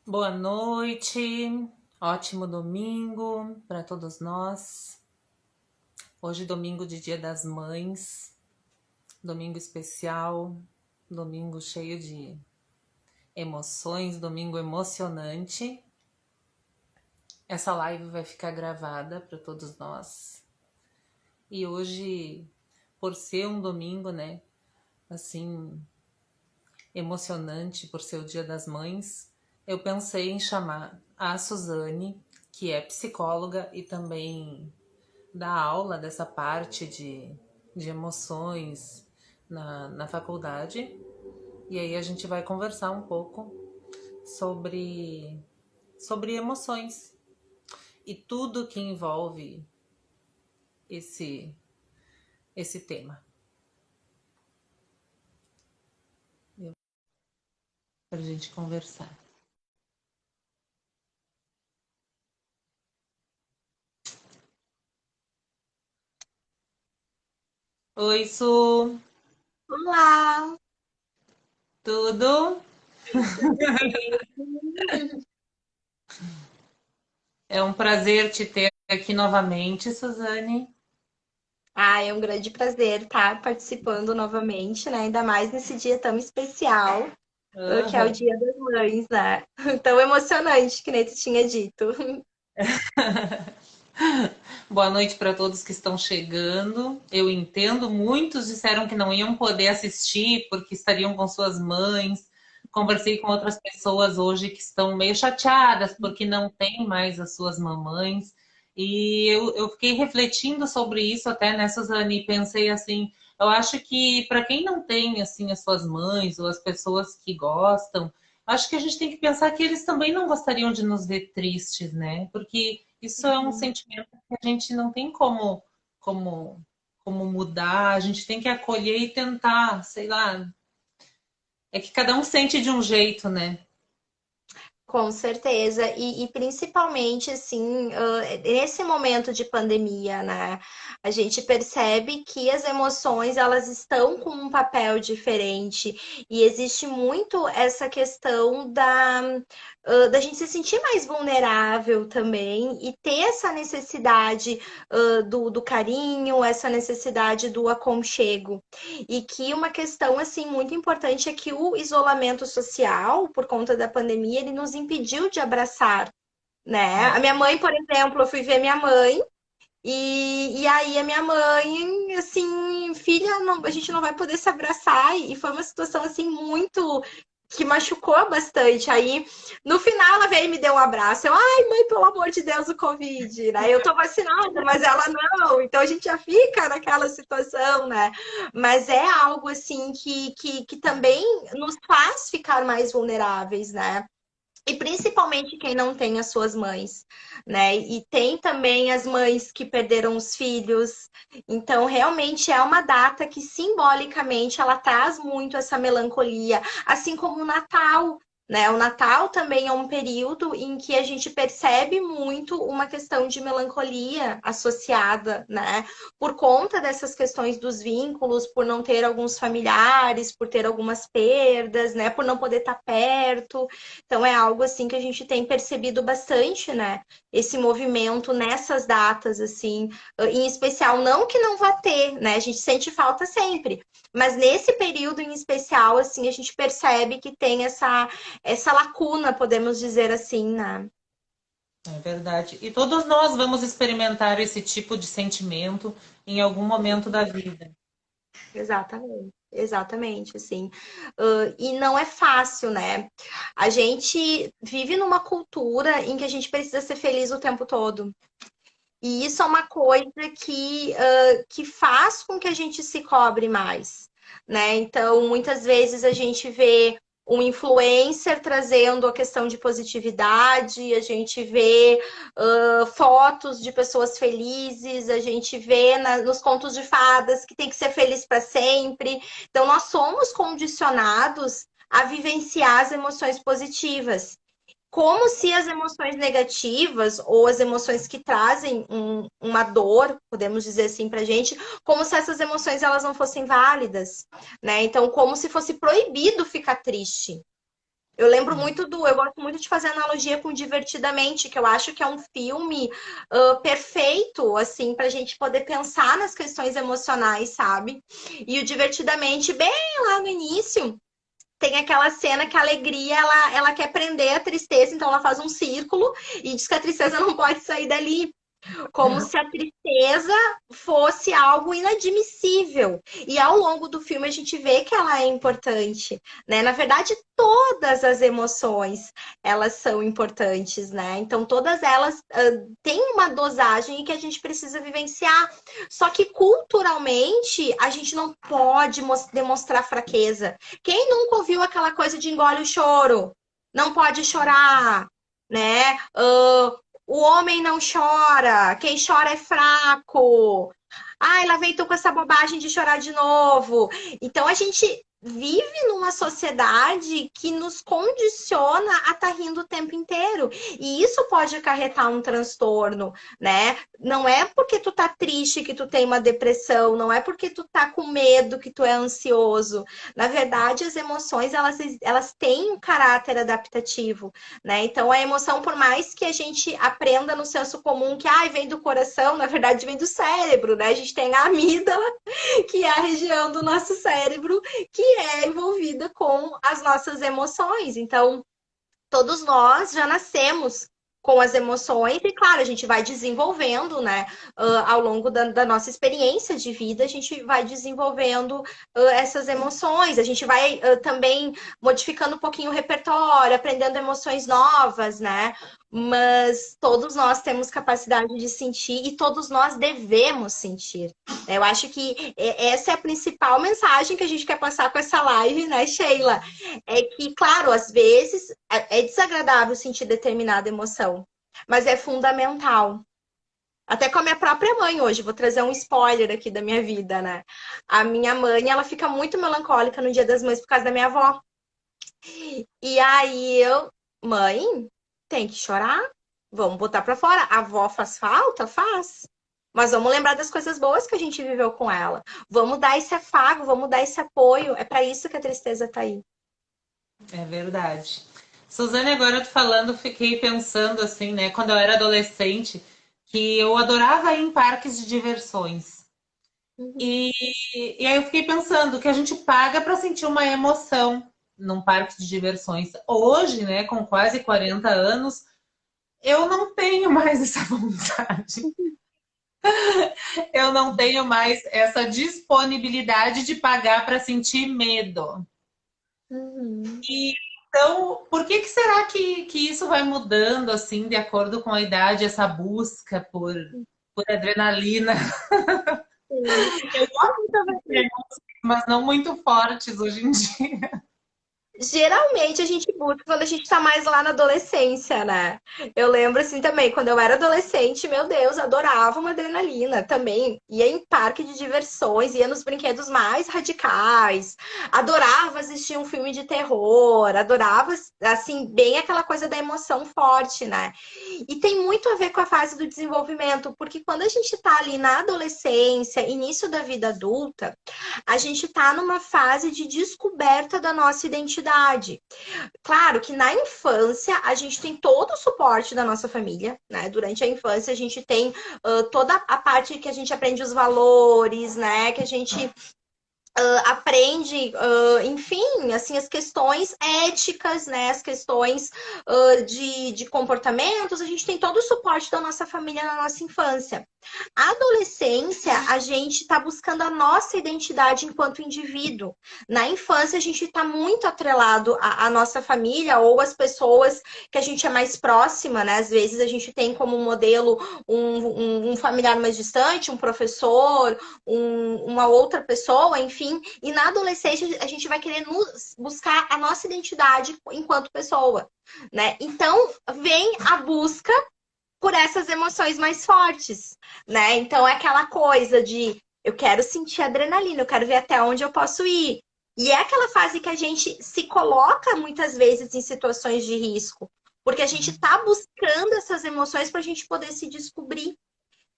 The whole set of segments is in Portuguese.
Boa noite, ótimo domingo para todos nós. Hoje, domingo de Dia das Mães, domingo especial, domingo cheio de emoções, domingo emocionante. Essa live vai ficar gravada para todos nós. E hoje, por ser um domingo, né, assim, emocionante, por ser o Dia das Mães, eu pensei em chamar a Suzane, que é psicóloga e também da aula dessa parte de emoções na faculdade. E aí a gente vai conversar um pouco sobre emoções e tudo que envolve esse, esse tema. Para a gente conversar. Oi, Su, Olá, tudo? tudo bem? É um prazer te ter aqui novamente, Suzane. É um grande prazer estar participando novamente, né? Ainda mais nesse dia tão especial, que é o Uhum. Dia das Mães, né? Tão emocionante, que nem tu tinha dito. Boa noite para todos que estão chegando. Eu entendo, muitos disseram que não iam poder assistir porque estariam com suas mães. Conversei com outras pessoas hoje que estão meio chateadas porque não têm mais as suas mamães. E eu fiquei refletindo sobre isso até, né, Suzane, e pensei assim, eu acho que para quem não tem assim as suas mães ou as pessoas que gostam, acho que a gente tem que pensar que eles também não gostariam de nos ver tristes, né? Porque isso é um sentimento que a gente não tem como, como mudar, a gente tem que acolher e tentar, sei lá. É que cada um sente de um jeito, né? Com certeza, e principalmente assim, nesse momento de pandemia, né? A gente percebe que as emoções elas estão com um papel diferente e existe muito essa questão da gente se sentir mais vulnerável também e ter essa necessidade do carinho, essa necessidade do aconchego. E que uma questão assim muito importante é que o isolamento social, por conta da pandemia, ele nos impediu de abraçar, né? A É. minha mãe, por exemplo, eu fui ver minha mãe e aí a minha mãe, assim, filha, a gente não vai poder se abraçar e foi uma situação assim muito que machucou bastante. Aí, no final, ela veio e me deu um abraço. Eu, ai, mãe, pelo amor de Deus, o Covid, né? Eu tô vacinada, mas ela não. Então a gente já fica naquela situação, né? Mas é algo assim que também nos faz ficar mais vulneráveis, né? E principalmente quem não tem as suas mães, né? E tem também as mães que perderam os filhos. Então, realmente é uma data que simbolicamente ela traz muito essa melancolia, assim como o Natal, né? O Natal também é um período em que a gente percebe muito uma questão de melancolia associada, né? Por conta dessas questões dos vínculos, por não ter alguns familiares, por ter algumas perdas, né? Por não poder estar perto. Então é algo assim que a gente tem percebido bastante, né? Esse movimento nessas datas, assim, em especial, não que não vá ter, né? A gente sente falta sempre. Mas nesse período em especial, assim, a gente percebe que tem essa lacuna, podemos dizer assim, né? É verdade. E todos nós vamos experimentar esse tipo de sentimento em algum momento da vida. Exatamente. Exatamente, assim. E não é fácil, né? A gente vive numa cultura em que a gente precisa ser feliz o tempo todo. E isso é uma coisa que faz com que a gente se cobre mais, né? Então, muitas vezes a gente vê um influencer trazendo a questão de positividade, a gente vê fotos de pessoas felizes, a gente vê nos contos de fadas que tem que ser feliz para sempre. Então, nós somos condicionados a vivenciar as emoções positivas como se as emoções negativas ou as emoções que trazem uma dor, podemos dizer assim pra gente, como se essas emoções elas não fossem válidas, né? Então, como se fosse proibido ficar triste. Eu lembro muito eu gosto muito de fazer analogia com Divertidamente, que eu acho que é um filme perfeito, assim, pra gente poder pensar nas questões emocionais, sabe? E o Divertidamente, bem lá no início, tem aquela cena que a alegria, ela quer prender a tristeza, então ela faz um círculo e diz que a tristeza não pode sair dali. Como se a tristeza fosse algo inadmissível. E ao longo do filme a gente vê que ela é importante, né? Na verdade, todas as emoções, elas são importantes, né? Então, todas elas têm uma dosagem que a gente precisa vivenciar. Só que culturalmente, a gente não pode demonstrar fraqueza. Quem nunca ouviu aquela coisa de engole o choro? Não pode chorar, né? O homem não chora, quem chora é fraco. Ai, lá vem tu com essa bobagem de chorar de novo. Então a gente vive numa sociedade que nos condiciona a estar rindo o tempo inteiro. E isso pode acarretar um transtorno, né? Não é porque tu tá triste que tu tem uma depressão, não é porque tu tá com medo que tu é ansioso. Na verdade, as emoções, elas têm um caráter adaptativo, né? Então, a emoção, por mais que a gente aprenda no senso comum que vem do coração, na verdade vem do cérebro, né? A gente tem a amígdala, que é a região do nosso cérebro que é envolvida com as nossas emoções. Então, todos nós já nascemos com as emoções e, claro, a gente vai desenvolvendo, né? Ao longo da nossa experiência de vida, a gente vai desenvolvendo essas emoções. A gente vai também modificando um pouquinho o repertório, aprendendo emoções novas, né? Mas todos nós temos capacidade de sentir e todos nós devemos sentir. Eu acho que essa é a principal mensagem que a gente quer passar com essa live, né, Sheila? É que, claro, às vezes é desagradável sentir determinada emoção, mas é fundamental. Até com a minha própria mãe hoje, vou trazer um spoiler aqui da minha vida, né? A minha mãe, ela fica muito melancólica no Dia das Mães por causa da minha avó. E aí mãe, tem que chorar? Vamos botar pra fora. A avó faz falta? Faz. Mas vamos lembrar das coisas boas que a gente viveu com ela. Vamos dar esse afago, vamos dar esse apoio. É para isso que a tristeza tá aí. É verdade. Suzane, agora eu tô falando, fiquei pensando assim, né? Quando eu era adolescente, que eu adorava ir em parques de diversões. Uhum. E, e aí eu fiquei pensando que a gente paga para sentir uma emoção num parque de diversões. Hoje, né, com quase 40 anos, eu não tenho mais essa vontade. Eu não tenho mais essa disponibilidade de pagar para sentir medo. Uhum. E, então, por que será que isso vai mudando assim, de acordo com a idade, essa busca por adrenalina? Sim. Eu gosto também de emoções, mas não muito fortes hoje em dia. Geralmente a gente busca quando a gente tá mais lá na adolescência, né? Eu lembro assim também, quando eu era adolescente, meu Deus, adorava uma adrenalina também. Ia em parque de diversões, ia nos brinquedos mais radicais, adorava assistir um filme de terror, adorava, assim, bem aquela coisa da emoção forte, né? E tem muito a ver com a fase do desenvolvimento, porque quando a gente tá ali na adolescência, início da vida adulta, a gente está numa fase de descoberta da nossa identidade. Claro que na infância a gente tem todo o suporte da nossa família, né? Durante a infância a gente tem toda a parte que a gente aprende os valores, né? Que a gente aprende, enfim, assim, as questões éticas, né? As questões de comportamentos, a gente tem todo o suporte da nossa família na nossa infância. A adolescência, a gente está buscando a nossa identidade enquanto indivíduo. Na infância, a gente está muito atrelado à nossa família ou às pessoas que a gente é mais próxima, né? Às vezes a gente tem como modelo um familiar mais distante, um professor, uma outra pessoa, enfim. E na adolescência, a gente vai querer buscar a nossa identidade enquanto pessoa, né? Então, vem a busca por essas emoções mais fortes, né? Então é aquela coisa de eu quero sentir adrenalina, eu quero ver até onde eu posso ir. E é aquela fase que a gente se coloca muitas vezes em situações de risco, porque a gente está buscando essas emoções para a gente poder se descobrir.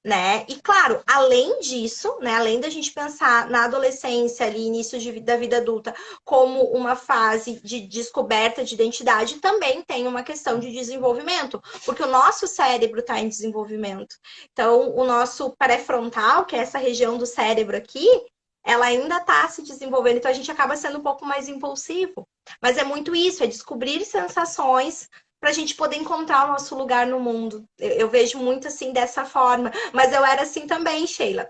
né? E claro, além disso, né, além da gente pensar na adolescência ali, da vida adulta, como uma fase de descoberta de identidade, também tem uma questão de desenvolvimento, porque o nosso cérebro está em desenvolvimento. Então, o nosso pré-frontal, que é essa região do cérebro aqui, ela ainda está se desenvolvendo, então a gente acaba sendo um pouco mais impulsivo. Mas é muito isso, é descobrir sensações para a gente poder encontrar o nosso lugar no mundo. Eu vejo muito assim dessa forma. Mas eu era assim também, Sheila.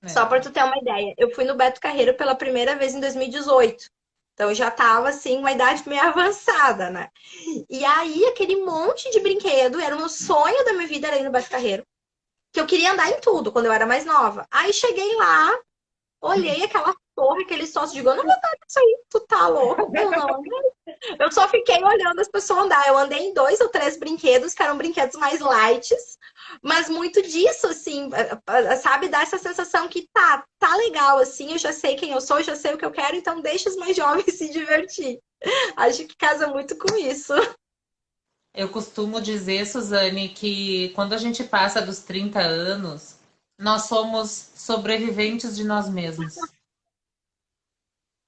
Só para É. tu ter uma ideia. Eu fui no Beto Carreiro pela primeira vez em 2018. Então eu já tava assim, uma idade meio avançada, né? E aí, aquele monte de brinquedo, era um sonho da minha vida era ir no Beto Carreiro. Que eu queria andar em tudo quando eu era mais nova. Aí cheguei lá, olhei aquela torre, aquele sócio, digo, eu não vou andar nisso aí, tu tá louco? Eu não andei. Eu só fiquei olhando as pessoas andar. Eu andei em 2 ou 3 brinquedos, que eram brinquedos mais light, mas muito disso, assim, sabe, dá essa sensação que tá legal, assim, eu já sei quem eu sou, já sei o que eu quero, então deixa os mais jovens se divertir. Acho que casa muito com isso. Eu costumo dizer, Suzane, que quando a gente passa dos 30 anos, nós somos sobreviventes de nós mesmos.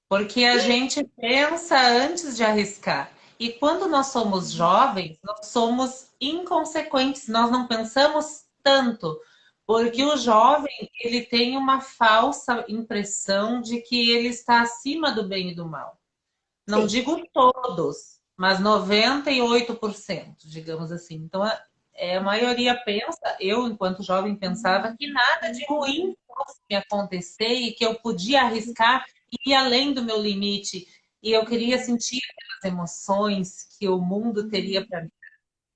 Porque a gente pensa antes de arriscar. E quando nós somos jovens, nós somos inconsequentes, nós não pensamos tanto. Porque o jovem, ele tem uma falsa impressão de que ele está acima do bem e do mal. Não Sim. digo todos, mas 98%, digamos assim. Então, a maioria pensa, eu, enquanto jovem, pensava que nada de ruim fosse me acontecer e que eu podia arriscar e ir além do meu limite. E eu queria sentir aquelas emoções que o mundo teria para mim.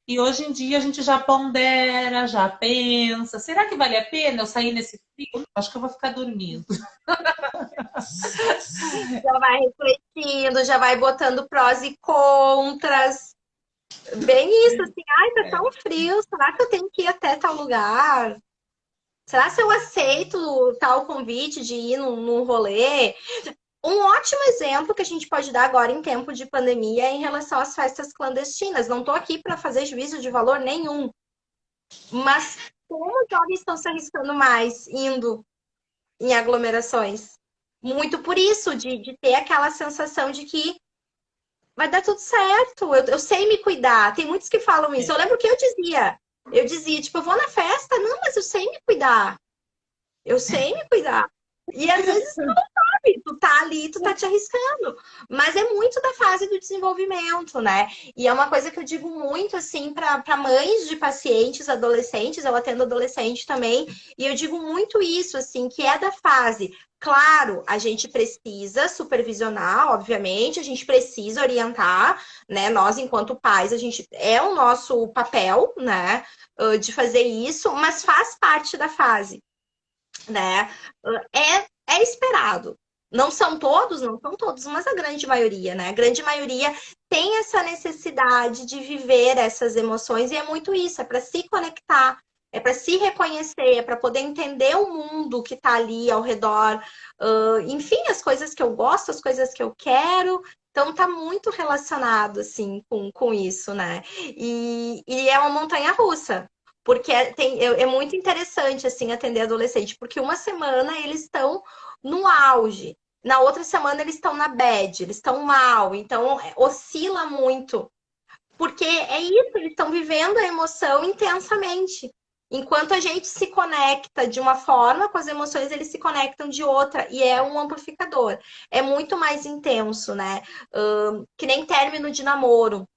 E hoje em dia a gente já pondera, já pensa, será que vale a pena eu sair nesse frio? Não, acho que eu vou ficar dormindo. Já vai refletindo, já vai botando prós e contras. Bem isso, assim, ai, tá tão frio, será que eu tenho que ir até tal lugar? Será se eu aceito tal convite de ir num rolê? Um ótimo exemplo que a gente pode dar agora em tempo de pandemia é em relação às festas clandestinas. Não estou aqui para fazer juízo de valor nenhum, mas como os jovens estão se arriscando mais indo em aglomerações? Muito por isso, de ter aquela sensação de que vai dar tudo certo, eu sei me cuidar. Tem muitos que falam isso. Eu lembro que eu dizia, tipo, eu vou na festa, não, mas eu sei me cuidar. Eu sei me cuidar. E às vezes tu tá ali, tu tá te arriscando. Mas é muito da fase do desenvolvimento, né? E é uma coisa que eu digo muito, assim, para mães de pacientes adolescentes, eu atendo adolescente também, e eu digo muito isso, assim, que é da fase. Claro, a gente precisa supervisionar, obviamente, a gente precisa orientar, né? Nós, enquanto pais, a gente é o nosso papel, né? De fazer isso, mas faz parte da fase, né? É esperado. Não são todos, mas a grande maioria, né? A grande maioria tem essa necessidade de viver essas emoções e é muito isso, é para se conectar, é para se reconhecer, é para poder entender o mundo que está ali ao redor, enfim, as coisas que eu gosto, as coisas que eu quero. Então tá muito relacionado assim com isso, né? E é uma montanha russa, porque é muito interessante, assim, atender adolescente, porque uma semana eles estão no auge, na outra semana eles estão na bad, eles estão mal, então oscila muito. Porque é isso, eles estão vivendo a emoção intensamente. Enquanto a gente se conecta de uma forma com as emoções, eles se conectam de outra, e é um amplificador. É muito mais intenso, né? Que nem término de namoro.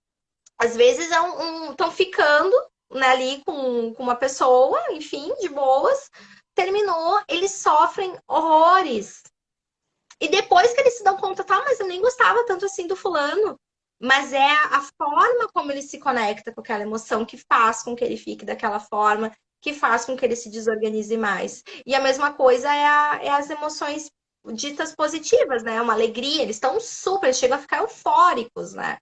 Às vezes estão ficando, né, ali com uma pessoa, enfim, de boas, terminou, eles sofrem horrores. E depois que eles se dão conta, tá, mas eu nem gostava tanto assim do fulano. Mas é a forma como ele se conecta com aquela emoção que faz com que ele fique daquela forma, que faz com que ele se desorganize mais. E a mesma coisa é as emoções ditas positivas, né? Uma alegria, eles estão super, eles chegam a ficar eufóricos, né?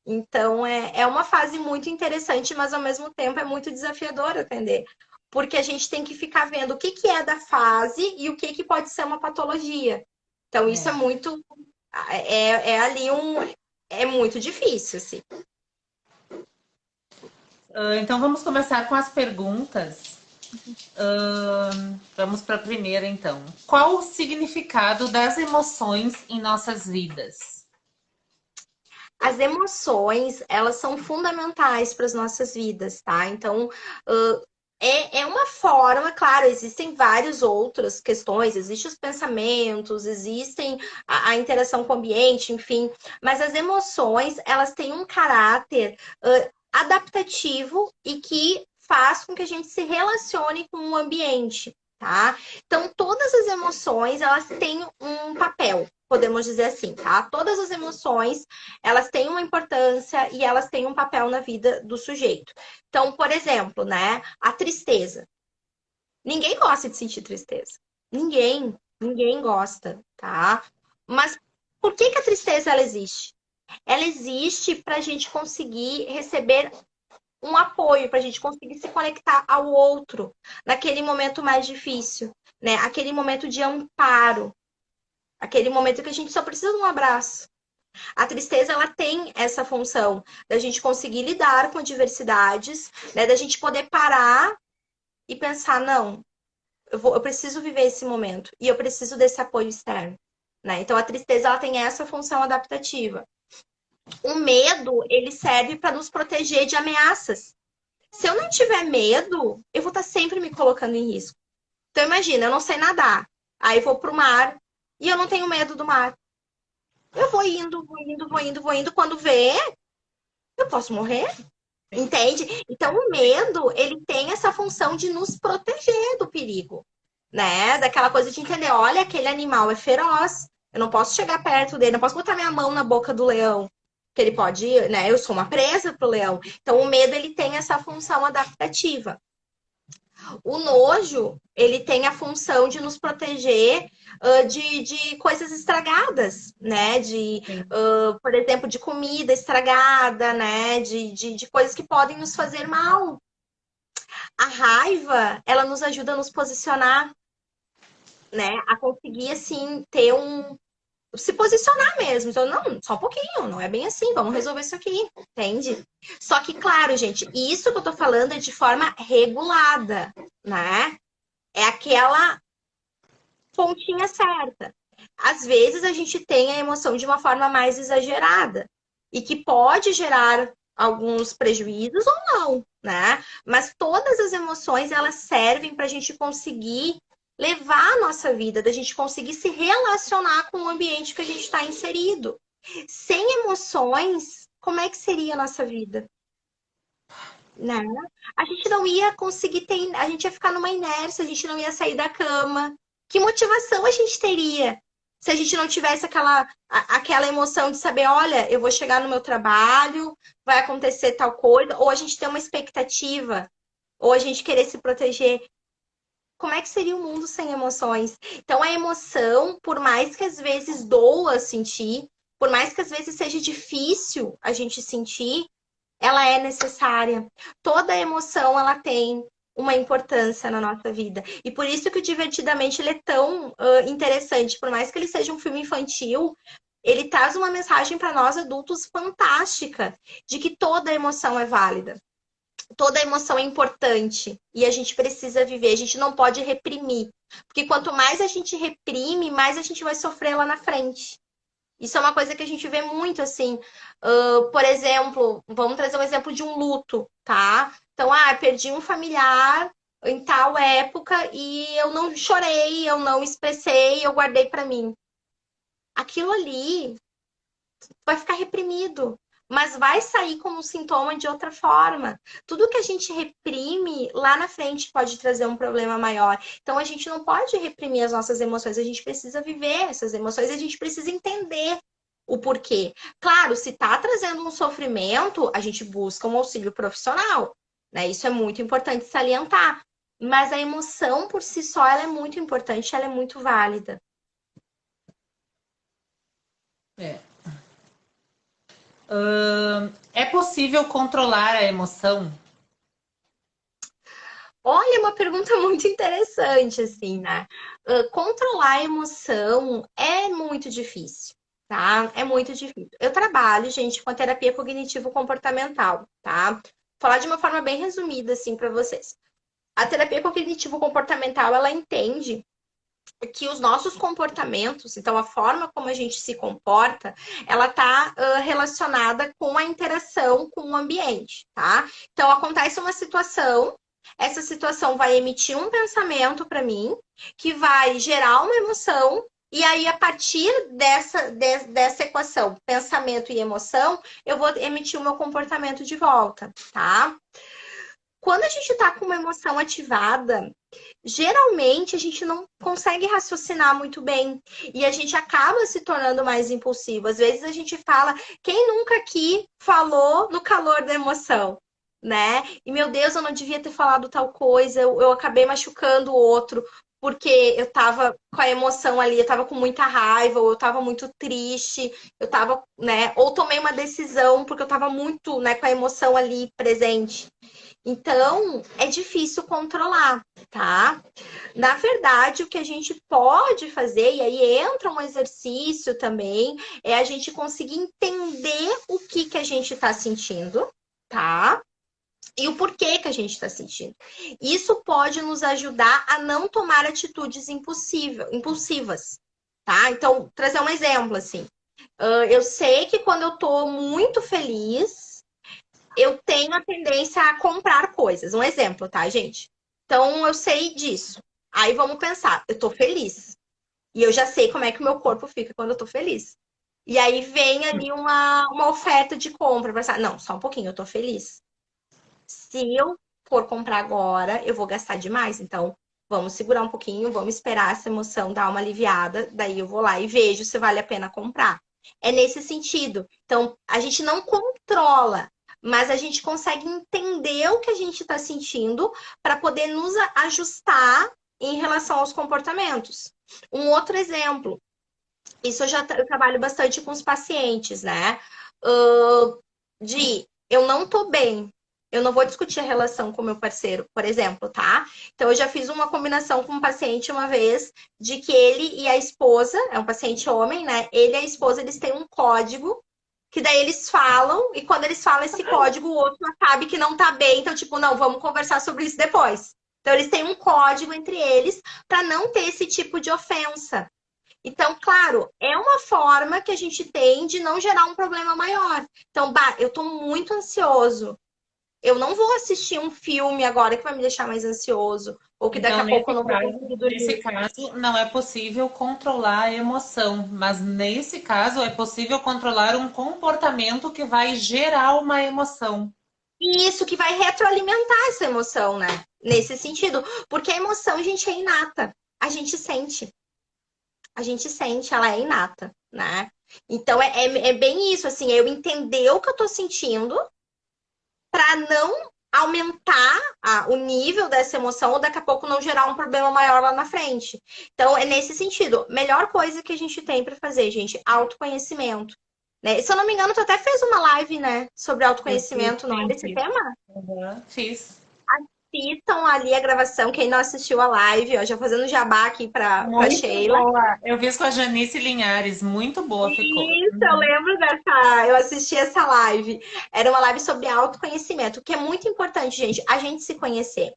Então, é uma fase muito interessante, mas ao mesmo tempo é muito desafiador atender. Porque a gente tem que ficar vendo o que, que é da fase e o que, que pode ser uma patologia. Então, isso é É. muito. É ali um. É muito difícil, assim. Então vamos começar com as perguntas. Vamos para a primeira, então. Qual o significado das emoções em nossas vidas? As emoções, elas são fundamentais para as nossas vidas, tá? Então, é uma forma, claro, existem várias outras questões, existem os pensamentos, existem a interação com o ambiente, enfim, mas as emoções, elas têm um caráter adaptativo e que faz com que a gente se relacione com o ambiente, tá? Então, todas as emoções, elas têm um papel, podemos dizer assim, tá? Todas as emoções, elas têm uma importância e elas têm um papel na vida do sujeito. Então, por exemplo, né, a tristeza. Ninguém gosta de sentir tristeza. Ninguém gosta, tá? Mas por que que a tristeza ela existe? Ela existe para a gente conseguir receber um apoio, para a gente conseguir se conectar ao outro naquele momento mais difícil, né? Aquele momento de amparo, aquele momento que a gente só precisa de um abraço. A tristeza ela tem essa função da gente conseguir lidar com adversidades, né? Da gente poder parar e pensar, não, eu preciso viver esse momento e eu preciso desse apoio externo, né? Então a tristeza ela tem essa função adaptativa. O medo, ele serve para nos proteger de ameaças. Se eu não tiver medo, eu vou estar sempre me colocando em risco. Então imagina, eu não sei nadar, aí vou pro mar e eu não tenho medo do mar. Eu vou indo, vou indo, vou indo, vou indo. Quando vê, eu posso morrer. Entende? Então, o medo, ele tem essa função de nos proteger do perigo, né? Daquela coisa de entender, olha, aquele animal é feroz, eu não posso chegar perto dele, não posso botar minha mão na boca do leão, que ele pode, né? Eu sou uma presa pro leão. Então, o medo, ele tem essa função adaptativa. O nojo, ele tem a função de nos proteger de coisas estragadas, né? Por exemplo, de comida estragada, né? De coisas que podem nos fazer mal. A raiva, ela nos ajuda a nos posicionar, né? A conseguir, assim, ter um... Se posicionar mesmo. Então, não, só um pouquinho, não é bem assim, vamos resolver isso aqui, entende? Só que, claro, gente, isso que eu tô falando é de forma regulada, né? É aquela pontinha certa. Às vezes a gente tem a emoção de uma forma mais exagerada e que pode gerar alguns prejuízos ou não, né? Mas todas as emoções elas servem para a gente conseguir levar a nossa vida, da gente conseguir se relacionar com o ambiente que a gente está inserido. Sem emoções, como é que seria a nossa vida? Né? A gente não ia conseguir ter, a gente ia ficar numa inércia, a gente não ia sair da cama. Que motivação a gente teria se a gente não tivesse aquela emoção de saber, olha, eu vou chegar no meu trabalho, vai acontecer tal coisa, ou a gente ter uma expectativa, ou a gente querer se proteger. Como é que seria o mundo sem emoções? Então, a emoção, por mais que às vezes doa sentir, por mais que às vezes seja difícil a gente sentir, ela é necessária. Toda emoção ela tem uma importância na nossa vida. E por isso que o Divertidamente ele é tão interessante. Por mais que ele seja um filme infantil, ele traz uma mensagem para nós adultos fantástica de que toda emoção é válida. Toda emoção é importante e a gente precisa viver, a gente não pode reprimir. Porque quanto mais a gente reprime, mais a gente vai sofrer lá na frente. Isso é uma coisa que a gente vê muito, assim. Por exemplo, vamos trazer um exemplo de um luto, tá? Então, perdi um familiar em tal época e eu não chorei, eu não expressei, eu guardei para mim. Aquilo ali vai ficar reprimido, mas vai sair como sintoma de outra forma. Tudo que a gente reprime lá na frente pode trazer um problema maior. Então a gente não pode reprimir as nossas emoções, a gente precisa viver essas emoções, a gente precisa entender o porquê. Claro, se está trazendo um sofrimento, a gente busca um auxílio profissional, né? Isso é muito importante salientar. Mas a emoção por si só, ela é muito importante, ela é muito válida. É. É possível controlar a emoção? Olha, é uma pergunta muito interessante, assim, né? Controlar a emoção é muito difícil, tá? É muito difícil. Eu trabalho, gente, com a terapia cognitivo-comportamental, tá? Vou falar de uma forma bem resumida, assim, para vocês. A terapia cognitivo-comportamental, ela entende que os nossos comportamentos, então a forma como a gente se comporta, ela está relacionada com a interação com o ambiente, tá? Então acontece uma situação, essa situação vai emitir um pensamento para mim, que vai gerar uma emoção, e aí a partir dessa equação, pensamento e emoção, eu vou emitir o meu comportamento de volta, tá? Quando a gente está com uma emoção ativada, geralmente a gente não consegue raciocinar muito bem e a gente acaba se tornando mais impulsivo. Às vezes a gente fala, quem nunca aqui falou no calor da emoção, né? E meu Deus, eu não devia ter falado tal coisa, eu acabei machucando o outro porque eu tava com a emoção ali, eu tava com muita raiva, ou eu tava muito triste, eu tava, né? Ou tomei uma decisão porque eu tava muito, né, com a emoção ali presente. Então, é difícil controlar, tá? Na verdade, o que a gente pode fazer, e aí entra um exercício também, é a gente conseguir entender o que a gente está sentindo, tá? E o porquê que a gente está sentindo. Isso pode nos ajudar a não tomar atitudes impulsivas, tá? Então, trazer um exemplo, assim. Eu sei que quando eu tô muito feliz, eu tenho a tendência a comprar coisas. Um exemplo, tá, gente? Então, eu sei disso. Aí vamos pensar, eu tô feliz. E eu já sei como é que o meu corpo fica quando eu tô feliz. E aí vem ali uma oferta de compra. Pensar, não, só um pouquinho, eu tô feliz. Se eu for comprar agora, eu vou gastar demais. Então, vamos segurar um pouquinho, vamos esperar essa emoção dar uma aliviada. Daí eu vou lá e vejo se vale a pena comprar. É nesse sentido. Então, a gente não controla, mas a gente consegue entender o que a gente está sentindo para poder nos ajustar em relação aos comportamentos. Um outro exemplo, isso eu trabalho bastante com os pacientes, né? De eu não tô bem, eu não vou discutir a relação com meu parceiro, por exemplo, tá? Então eu já fiz uma combinação com um paciente uma vez de que ele e a esposa, é um paciente homem, né? Ele e a esposa, eles têm um código que daí eles falam, e quando eles falam esse código, o outro sabe que não tá bem, então, tipo, não, vamos conversar sobre isso depois. Então, eles têm um código entre eles para não ter esse tipo de ofensa. Então, claro, é uma forma que a gente tem de não gerar um problema maior. Então, bah, eu tô muito ansioso. Eu não vou assistir um filme agora que vai me deixar mais ansioso, ou que daqui Então, a pouco eu não vou conseguir nesse dormir. caso, não é possível controlar a emoção, mas nesse caso é possível controlar um comportamento que vai gerar uma emoção. E isso que vai retroalimentar essa emoção, né? Nesse sentido. Porque a emoção, gente, é inata. A gente sente. A gente sente, ela é inata, né? Então é bem isso, assim, eu entender o que eu tô sentindo para não aumentar o nível dessa emoção ou daqui a pouco não gerar um problema maior lá na frente. Então, é nesse sentido. Melhor coisa que a gente tem para fazer, gente, autoconhecimento. Né? Se eu não me engano, tu até fez uma live, né, sobre Eu fiz, autoconhecimento, não sim, era esse fiz. tema? Uhum, fiz. Assistam ali a gravação, quem não assistiu a live, ó, já fazendo jabá aqui para Muito Sheila. boa. Eu fiz com a Janice Linhares, muito boa ficou. Isso, eu lembro dessa. Eu assisti essa live. Era uma live sobre autoconhecimento, que é muito importante, gente, a gente se conhecer.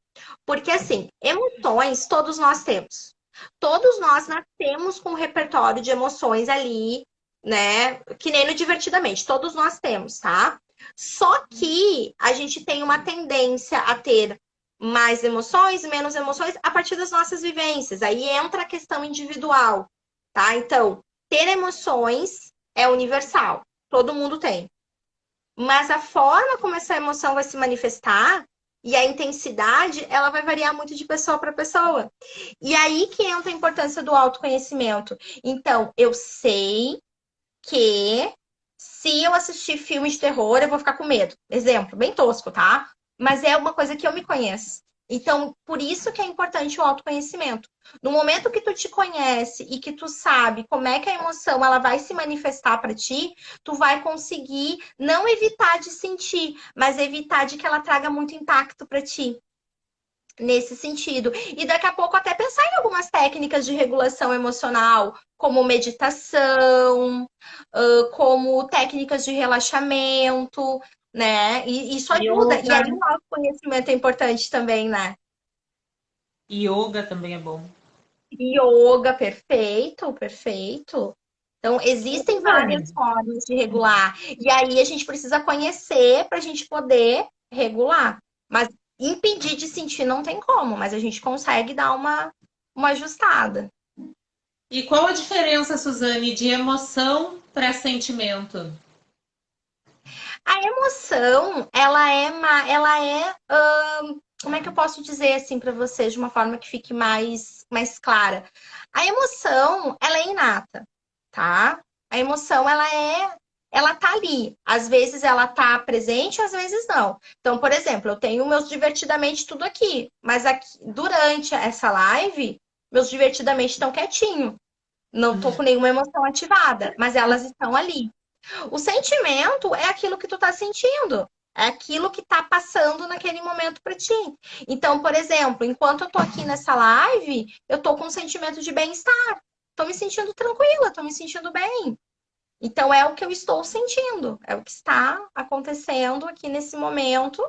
Porque, assim, emoções todos nós temos. Todos nós nascemos com um repertório de emoções ali, né? Que nem no Divertidamente, todos nós temos, tá? Só que a gente tem uma tendência a ter mais emoções, menos emoções a partir das nossas vivências. Aí entra a questão individual, tá? Então, ter emoções é universal, todo mundo tem. Mas a forma como essa emoção vai se manifestar e a intensidade, ela vai variar muito de pessoa para pessoa. E aí que entra a importância do autoconhecimento. Então, eu sei que se eu assistir filme de terror, eu vou ficar com medo. Exemplo, bem tosco, tá? Mas é uma coisa que eu me conheço. Então, por isso que é importante o autoconhecimento. No momento que tu te conhece e que tu sabe como é que a emoção ela vai se manifestar para ti, tu vai conseguir não evitar de sentir, mas evitar de que ela traga muito impacto para ti. Nesse sentido. E daqui a pouco até pensar em algumas técnicas de regulação emocional, como meditação, como técnicas de relaxamento, né? E isso E ajuda. E outra, aí o autoconhecimento é importante também, né? Yoga também é bom. Yoga, perfeito, perfeito. Então, Ô, existem várias Suzane, formas de regular. E aí a gente precisa conhecer para a gente poder regular. Mas impedir de sentir não tem como, mas a gente consegue dar uma ajustada. e qual a diferença, Suzane, de emoção para sentimento? A emoção, como é que eu posso dizer assim para vocês de uma forma que fique mais clara? A emoção, ela é inata, tá? A emoção, ela tá ali. Às vezes ela tá presente, às vezes não. Então, por exemplo, eu tenho meus divertidamente tudo aqui, mas aqui, durante essa live, meus divertidamente estão quietinho. Não tô com nenhuma emoção ativada, mas elas estão ali. O sentimento é aquilo que tu tá sentindo. É aquilo que tá passando naquele momento para ti. Então, por exemplo, enquanto eu tô aqui nessa live, eu tô com um sentimento de bem-estar. Tô me sentindo tranquila, tô me sentindo bem. Então, é o que eu estou sentindo. É o que está acontecendo aqui nesse momento.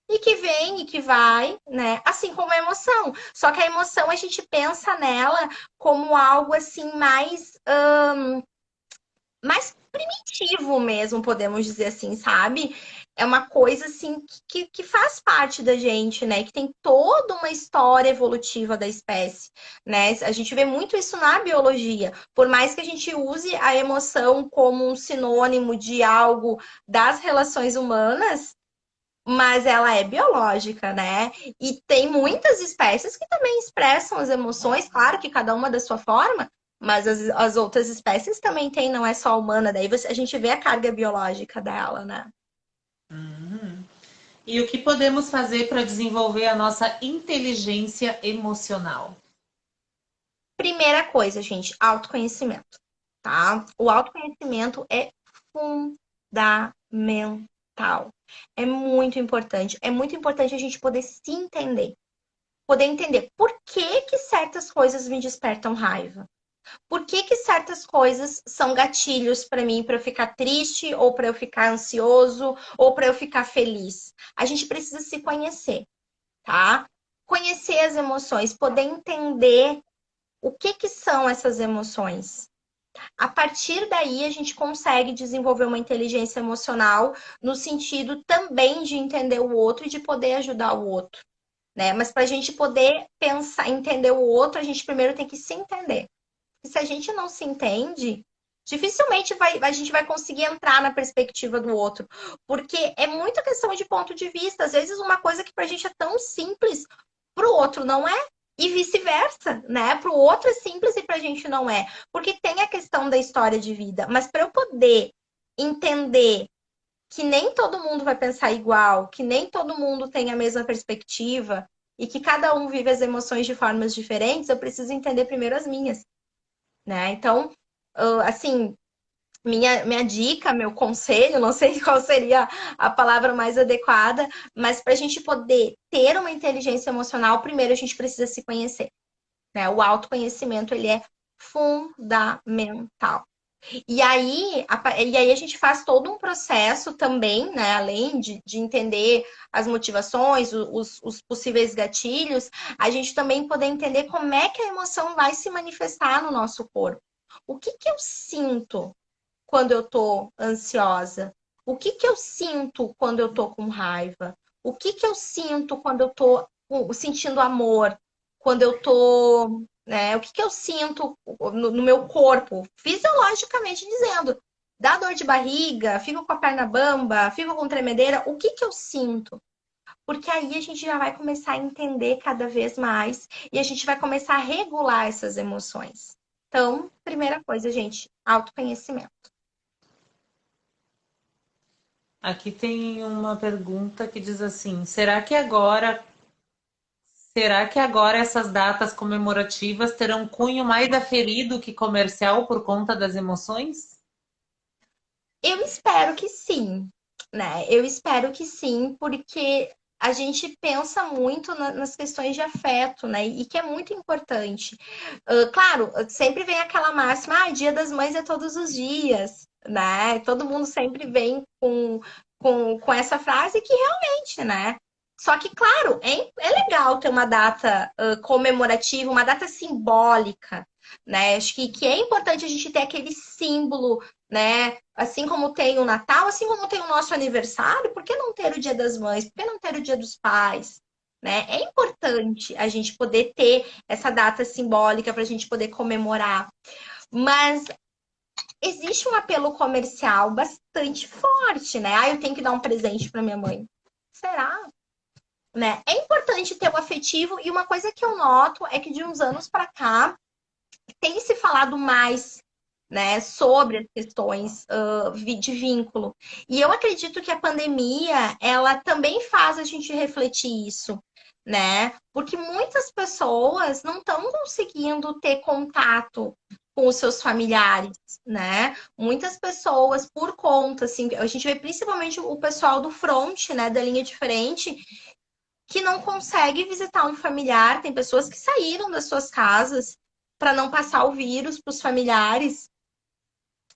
E que vem e que vai, né? Assim como a emoção. Só que a emoção a gente pensa nela como algo assim mais primitivo mesmo, podemos dizer assim, sabe? É uma coisa assim que faz parte da gente, né? Que tem toda uma história evolutiva da espécie, né? A gente vê muito isso na biologia. Por mais que a gente use a emoção como um sinônimo de algo das relações humanas, mas ela é biológica, né? E tem muitas espécies que também expressam as emoções, claro que cada uma da sua forma, mas as outras espécies também têm, não é só a humana, daí a gente vê a carga biológica dela, né? Uhum. E o que podemos fazer para desenvolver a nossa inteligência emocional? Primeira coisa, gente, autoconhecimento, tá? O autoconhecimento é fundamental. É muito importante. É muito importante a gente poder se entender. Poder entender por que que certas coisas me despertam raiva. Por que que certas coisas são gatilhos para mim, para eu ficar triste, ou para eu ficar ansioso, ou para eu ficar feliz? A gente precisa se conhecer, tá? Conhecer as emoções, poder entender o que que são essas emoções. A partir daí, a gente consegue desenvolver uma inteligência emocional no sentido também de entender o outro e de poder ajudar o outro, né? Mas para a gente poder pensar, entender o outro, a gente primeiro tem que se entender. E se a gente não se entende, dificilmente a gente vai conseguir entrar na perspectiva do outro. Porque é muita questão de ponto de vista. Às vezes, uma coisa que pra gente é tão simples, pro outro não é. E vice-versa, né? Pro outro é simples e pra gente não é. Porque tem a questão da história de vida. Mas para eu poder entender que nem todo mundo vai pensar igual, que nem todo mundo tem a mesma perspectiva e que cada um vive as emoções de formas diferentes, eu preciso entender primeiro as minhas, né? Então, assim, minha dica, meu conselho, não sei qual seria a palavra mais adequada, mas para a gente poder ter uma inteligência emocional, primeiro a gente precisa se conhecer, né? O autoconhecimento, ele é fundamental. E aí a gente faz todo um processo também, né? Além de entender as motivações, os possíveis gatilhos, a gente também poder entender como é que a emoção vai se manifestar no nosso corpo. O que que eu sinto quando eu tô ansiosa? O que que eu sinto quando eu tô com raiva? O que que eu sinto quando eu tô sentindo amor? Quando eu tô, né? O que que eu sinto no meu corpo, fisiologicamente dizendo? Dá dor de barriga, fico com a perna bamba, fico com tremedeira, o que que eu sinto? Porque aí a gente já vai começar a entender cada vez mais e a gente vai começar a regular essas emoções. Então, primeira coisa, gente, autoconhecimento. Aqui tem uma pergunta que diz assim: será que agora essas datas comemorativas terão cunho mais aferido que comercial por conta das emoções? Eu espero que sim, né? Eu espero que sim, porque a gente pensa muito nas questões de afeto, né? E que é muito importante. Claro, sempre vem aquela máxima, Dia das Mães é todos os dias, né? Todo mundo sempre vem com essa frase que realmente, né? Só que, claro, é legal ter uma data comemorativa, uma data simbólica, né? Acho que é importante a gente ter aquele símbolo, né? Assim como tem o Natal, assim como tem o nosso aniversário, por que não ter o Dia das Mães? Por que não ter o Dia dos Pais? Né? É importante a gente poder ter essa data simbólica para a gente poder comemorar. Mas existe um apelo comercial bastante forte, né? Ah, eu tenho que dar um presente para minha mãe. Será? Né? É importante ter o afetivo e uma coisa que eu noto é que de uns anos para cá tem se falado mais, né, sobre as questões de vínculo. E eu acredito que a pandemia ela também faz a gente refletir isso, né? Porque muitas pessoas não estão conseguindo ter contato com os seus familiares, né? Muitas pessoas por conta, assim, a gente vê principalmente o pessoal do front, né, da linha de frente, que não consegue visitar um familiar. Tem pessoas que saíram das suas casas para não passar o vírus para os familiares,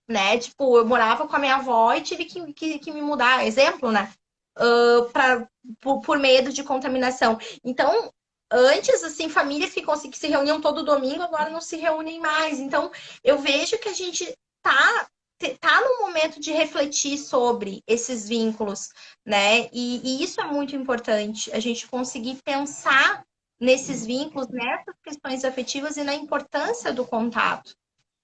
né? Tipo, eu morava com a minha avó e tive que me mudar, exemplo, né? Por medo de contaminação. Então, antes, assim, famílias que se reuniam todo domingo, agora não se reúnem mais. Então, eu vejo que a gente tá no momento de refletir sobre esses vínculos, né? E isso é muito importante, a gente conseguir pensar nesses vínculos, nessas questões afetivas e na importância do contato,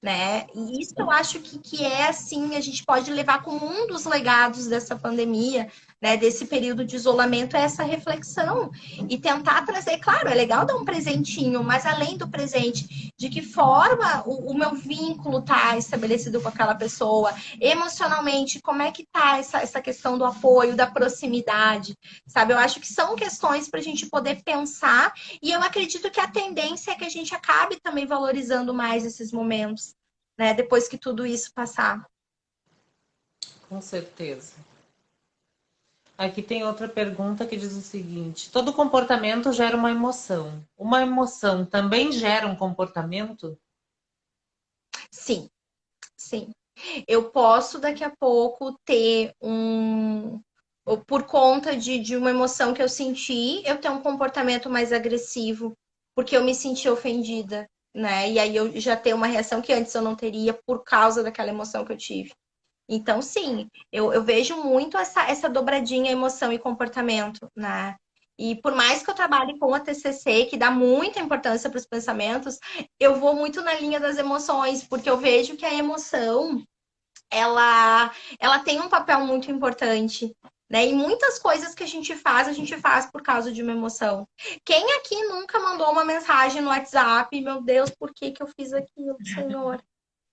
né? E isso eu acho que é assim, a gente pode levar como um dos legados dessa pandemia, né? Desse período de isolamento, é essa reflexão e tentar trazer, claro, é legal dar um presentinho, mas além do presente, de que forma o meu vínculo está estabelecido com aquela pessoa, emocionalmente, como é que tá essa questão do apoio, da proximidade, sabe? Eu acho que são questões para a gente poder pensar, e eu acredito que a tendência é que a gente acabe também valorizando mais esses momentos, né? Depois que tudo isso passar. Com certeza. Aqui tem outra pergunta que diz o seguinte: todo comportamento gera uma emoção. Uma emoção também gera um comportamento? Sim, sim. Eu posso daqui a pouco ter por conta de uma emoção que eu senti, eu ter um comportamento mais agressivo, porque eu me senti ofendida, né? E aí eu já tenho uma reação que antes eu não teria por causa daquela emoção que eu tive. Então, sim, eu vejo muito essa dobradinha emoção e comportamento, né? E por mais que eu trabalhe com a TCC, que dá muita importância para os pensamentos, eu vou muito na linha das emoções, porque eu vejo que a emoção, ela tem um papel muito importante, né? E muitas coisas que a gente faz por causa de uma emoção. Quem aqui nunca mandou uma mensagem no WhatsApp, meu Deus, por que que eu fiz aquilo, Senhor?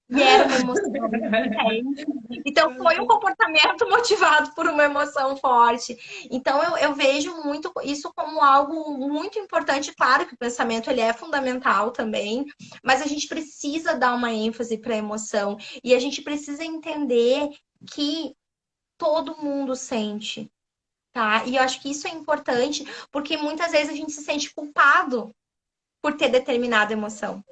E era uma emoção, entende? Então, foi um comportamento motivado por uma emoção forte. Então, eu vejo muito isso como algo muito importante. Claro que o pensamento ele é fundamental também, mas a gente precisa dar uma ênfase para a emoção. E a gente precisa entender que todo mundo sente, tá? E eu acho que isso é importante, porque muitas vezes a gente se sente culpado por ter determinada emoção.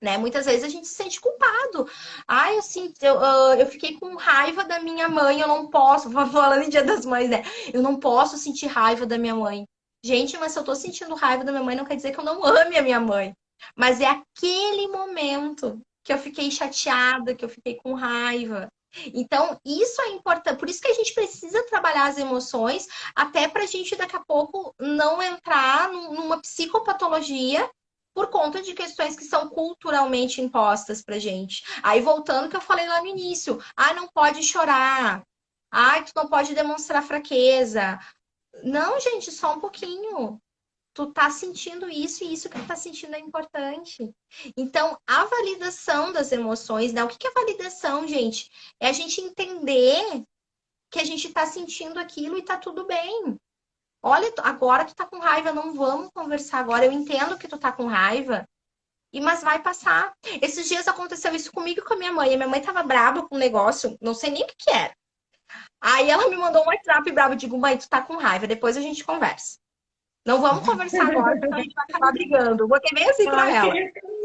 Né? Muitas vezes a gente se sente culpado. Ah, eu fiquei com raiva da minha mãe, eu não posso, falando em Dia das Mães, né? Eu não posso sentir raiva da minha mãe. Gente, mas se eu tô sentindo raiva da minha mãe, não quer dizer que eu não ame a minha mãe. Mas é aquele momento que eu fiquei chateada, que eu fiquei com raiva. Então, isso é importante. Por isso que a gente precisa trabalhar as emoções, até pra gente daqui a pouco não entrar numa psicopatologia por conta de questões que são culturalmente impostas pra gente. Aí, voltando que eu falei lá no início, não pode chorar, tu não pode demonstrar fraqueza. Não, gente, só um pouquinho. Tu tá sentindo isso e isso que tu tá sentindo é importante. Então, a validação das emoções, né? O que é validação, gente? É a gente entender que a gente tá sentindo aquilo e tá tudo bem. Olha, agora tu tá com raiva, não vamos conversar agora. Eu entendo que tu tá com raiva, mas vai passar. Esses dias aconteceu isso comigo e com a minha mãe. A minha mãe tava brava com um negócio, não sei nem o que era. Aí ela me mandou um WhatsApp bravo. Eu digo, mãe, tu tá com raiva, depois a gente conversa. Não vamos conversar agora, senão a gente vai acabar brigando. Eu botei bem assim pra ela.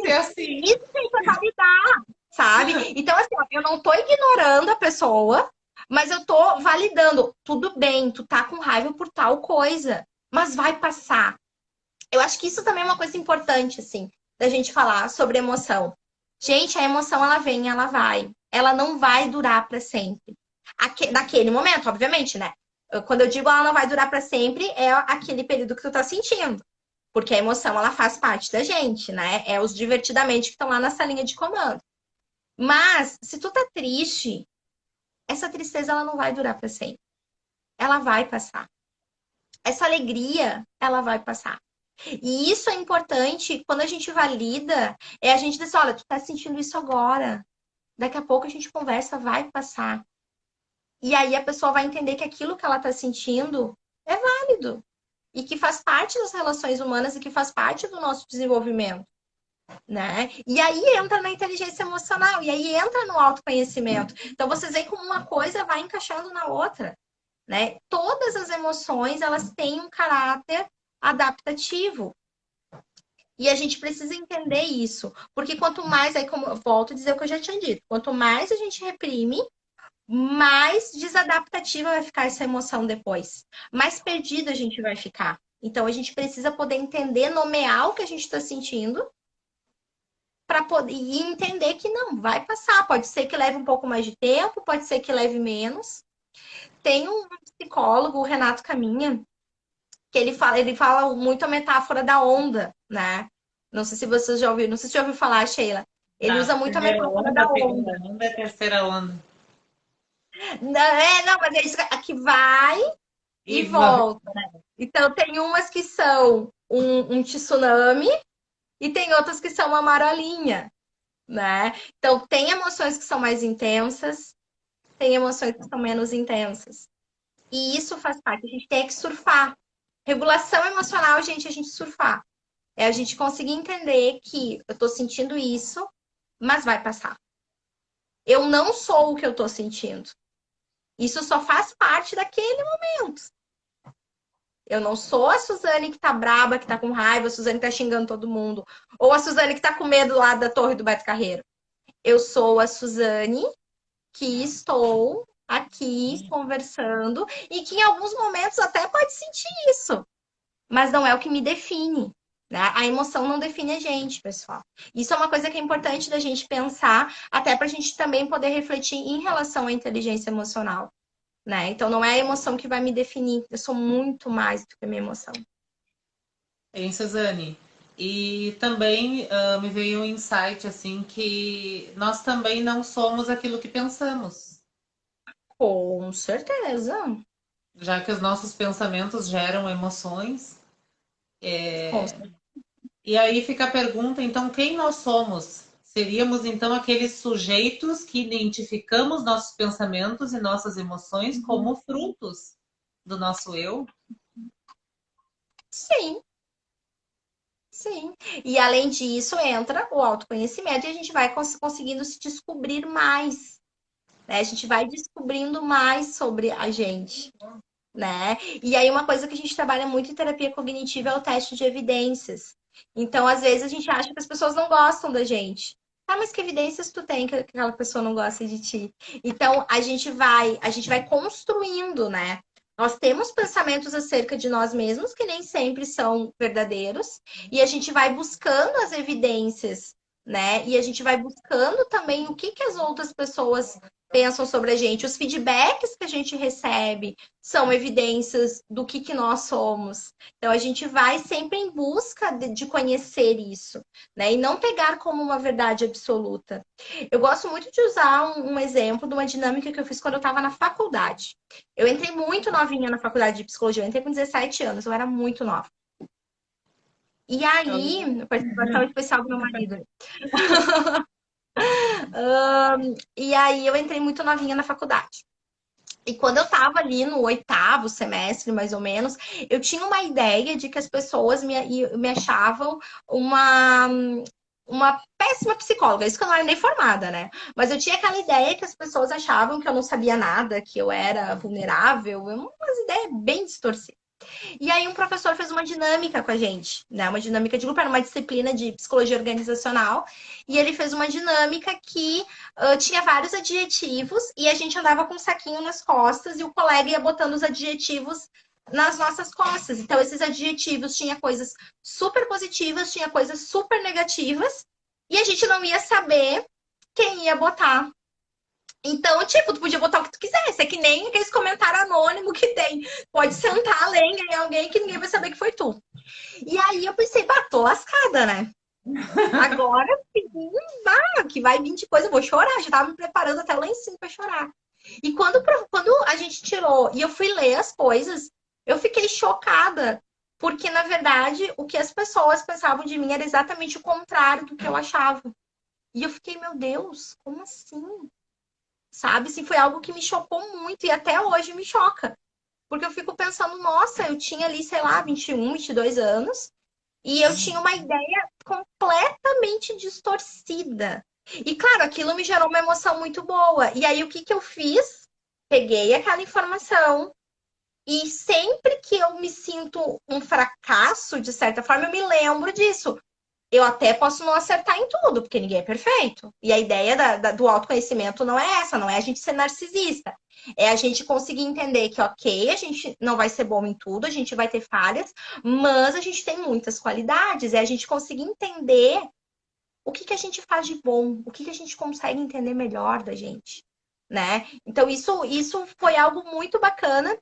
É assim. Isso tem que validar, sabe? Então, assim, eu não tô ignorando a pessoa, Mas eu tô validando. Tudo bem, tu tá com raiva por tal coisa, mas vai passar. Eu acho que isso também é uma coisa importante, assim, da gente falar sobre emoção. Gente, a emoção, ela vem, ela vai. Ela não vai durar para sempre. Naquele momento, obviamente, né? Quando eu digo ela não vai durar para sempre, é aquele período que tu tá sentindo. Porque a emoção, ela faz parte da gente, né? É os divertidamente que estão lá nessa linha de comando. Mas, se tu tá triste, essa tristeza, ela não vai durar para sempre. Ela vai passar. Essa alegria, ela vai passar. E isso é importante quando a gente valida, é a gente dizer, olha, tu tá sentindo isso agora. Daqui a pouco a gente conversa, vai passar. E aí a pessoa vai entender que aquilo que ela tá sentindo é válido. E que faz parte das relações humanas e que faz parte do nosso desenvolvimento, né? E aí entra na inteligência emocional, e aí entra no autoconhecimento. Então vocês veem como uma coisa vai encaixando na outra, né? Todas as emoções, elas têm um caráter adaptativo. E a gente precisa entender isso. Porque quanto mais, aí como eu volto a dizer o que eu já tinha dito, quanto mais a gente reprime, mais desadaptativa vai ficar essa emoção depois. Mais perdida a gente vai ficar. Então a gente precisa poder entender, nomear o que a gente está sentindo para poder e entender que não vai passar. Pode ser que leve um pouco mais de tempo, pode ser que leve menos. Tem um psicólogo, o Renato Caminha, que ele fala muito a metáfora da onda, né? Não sei se você já ouviu, não sei se você já ouviu falar, Sheila. Ele Da usa muito a primeira metáfora onda, da a segunda onda. onda, a terceira onda. Não, mas é isso que vai e E vai. volta. Então, tem umas que são um tsunami e tem outras que são uma marolinha, né? Então, tem emoções que são mais intensas, tem emoções que são menos intensas. E isso faz parte, a gente tem que surfar. Regulação emocional, gente, a gente surfar. É a gente conseguir entender que eu tô sentindo isso, mas vai passar. Eu não sou o que eu tô sentindo. Isso só faz parte daquele momento. Eu não sou a Suzane que tá braba, que tá com raiva, a Suzane que tá xingando todo mundo. Ou a Suzane que tá com medo lá da torre do Beto Carreiro. Eu sou a Suzane que estou aqui conversando e que em alguns momentos até pode sentir isso. Mas não é o que me define. Né? A emoção não define a gente, pessoal. Isso é uma coisa que é importante da gente pensar, até para a gente também poder refletir em relação à inteligência emocional. Né? Então, não é a emoção que vai me definir. Eu sou muito mais do que a minha emoção. Hein, Suzane? E também me veio um insight assim que nós também não somos aquilo que pensamos, Com certeza. já que os nossos pensamentos geram emoções. Com certeza. E aí fica a pergunta, então, quem nós somos? Seríamos então aqueles sujeitos que identificamos nossos pensamentos e nossas emoções como frutos do nosso eu? Sim, sim. E além disso, entra o autoconhecimento e a gente vai conseguindo se descobrir mais. Né? A gente vai descobrindo mais sobre a gente. Né? E aí, uma coisa que a gente trabalha muito em terapia cognitiva é o teste de evidências. Então, às vezes, a gente acha que as pessoas não gostam da gente. Ah, mas que evidências tu tem que aquela pessoa não gosta de ti? Então, a gente vai construindo, né? Nós temos pensamentos acerca de nós mesmos que nem sempre são verdadeiros, e a gente vai buscando as evidências, né? E a gente vai buscando também o que as outras pessoas pensam sobre a gente, os feedbacks que a gente recebe são evidências do que nós somos. Então, a gente vai sempre em busca de conhecer isso, né? E não pegar como uma verdade absoluta. Eu gosto muito de usar um exemplo de uma dinâmica que eu fiz quando eu estava na faculdade. Eu entrei muito novinha na faculdade de psicologia, eu entrei com 17 anos, eu era muito nova. E aí, participação especial do meu marido. E aí, eu entrei muito novinha na faculdade. E quando eu tava ali no oitavo semestre, mais ou menos, eu tinha uma ideia de que as pessoas me achavam uma péssima psicóloga. Isso que eu não era nem formada, né? Mas eu tinha aquela ideia que as pessoas achavam que eu não sabia nada, que eu era vulnerável, umas ideias bem distorcidas. E aí um professor fez uma dinâmica com a gente, né? Uma dinâmica de grupo, era uma disciplina de psicologia organizacional. E ele fez uma dinâmica que tinha vários adjetivos e a gente andava com um saquinho nas costas e o colega ia botando os adjetivos nas nossas costas. Então, esses adjetivos tinha coisas super positivas, tinha coisas super negativas, e a gente não ia saber quem ia botar. Então, tipo, tu podia botar o que tu quisesse. É que nem aqueles comentários anônimos que tem. Pode sentar, ler em alguém que ninguém vai saber que foi tu. E aí eu pensei, bah, tô lascada, né? Agora sim, bah, que vai vir de coisa, eu vou chorar. Já tava me preparando até lá em cima pra chorar. E quando a gente tirou e eu fui ler as coisas, eu fiquei chocada. Porque, na verdade, o que as pessoas pensavam de mim era exatamente o contrário do que eu achava. E eu fiquei, meu Deus, como assim? Sabe? Assim, foi algo que me chocou muito e até hoje me choca. Porque eu fico pensando, nossa, eu tinha ali, sei lá, 21, 22 anos e eu tinha uma ideia completamente distorcida. E claro, aquilo me gerou uma emoção muito boa. E aí o que que eu fiz? Peguei aquela informação e sempre que eu me sinto um fracasso, de certa forma, eu me lembro disso. Eu até posso não acertar em tudo, porque ninguém é perfeito. E a ideia do autoconhecimento não é essa, não é a gente ser narcisista. É a gente conseguir entender que, ok, a gente não vai ser bom em tudo, a gente vai ter falhas, mas a gente tem muitas qualidades. É a gente conseguir entender o que que a gente faz de bom, o que que a gente consegue entender melhor da gente, né? Então, isso foi algo muito bacana